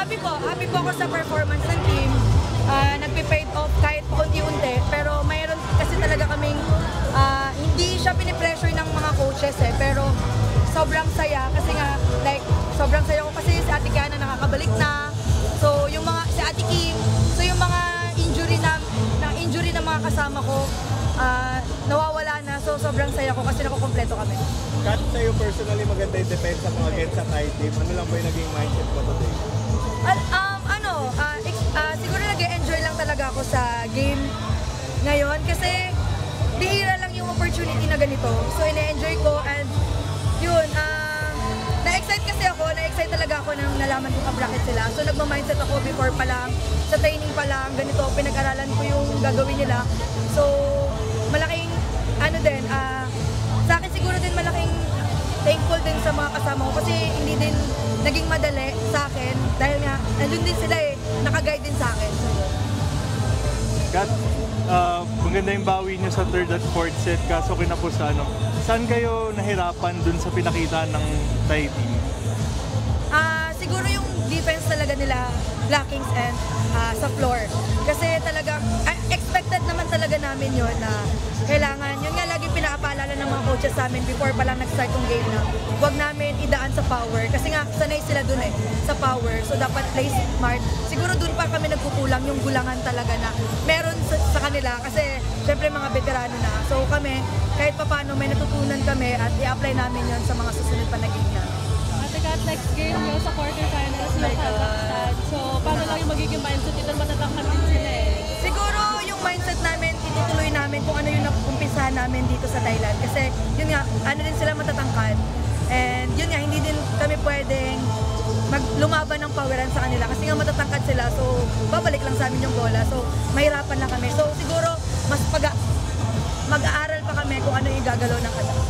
Happy po ako sa performance ng team. Nagpe-paid off kahit paunti-unti, pero mayroon kasi talaga kaming hindi siya pinipressure ng mga coaches pero sobrang saya kasi nga like sobrang saya ko kasi si Ate Kiana nakakabalik na. So yung mga si Ate Kim, so yung mga injury ng mga kasama ko nawawala na. So sobrang saya ko kasi nakukumpleto kami. Kat, sa'yo personally maganda yung depensa mo against sa Thai team. Ano lang ba yung naging mindset mo today? Siguro nag-enjoy lang talaga ako sa game ngayon kasi bihira lang yung opportunity na ganito. So ine-enjoy ko and yun, na-excite kasi ako, na-excite talaga ako nang nalaman ko ka-bracket sila. So nagma-mindset ako before pa lang, sa training pa lang, ganito, pinag-aralan ko yung gagawin nila. So malaking, sa akin siguro din malaking thankful din sa mga kasama ko kasi hindi din naging madali sa akin dahil nga nandun din sila naka-guide din sa akin. Kat, maganda yung bawi niyo sa third at fourth set kaso kinapos saan kayo nahirapan dun sa pinakita ng Thai team? Siguro yung defense talaga nila, blockings and sa floor. Kasi talaga, expected naman talaga namin yun na kailangan, yun nga lagi pinapaalala ng mga coaches sa amin before pa lang nag-start yung game na huwag namin idaan sa power. Kasi nga, sanay sila dun sa power. So dapat play smart. Siguro dun pa kami nagkukulang yung gulangan talaga na meron sa kanila. Kasi syempre mga veterano na. So kami, kahit paano may natutunan kami at i-apply namin yun sa mga susunod pa na game namin. Ate Kat, next game nyo sa quarterfinals yung Kazakhstan. So, paano lang yung magiging mindset nila? Matatangkan din sila Siguro yung mindset namin, itutuloy namin kung ano yung nakumpisahan namin dito sa Thailand. Kasi yun nga, ano din sila matatangkad. And yun nga, hindi din kami pwedeng lumaban ng poweran sa kanila. Kasi nga matatangkad sila, so babalik lang sa amin yung bola. So, mahirapan lang kami. So, siguro, mas mag-aaral pa kami kung ano yung gagalaw ng Kazakhstan.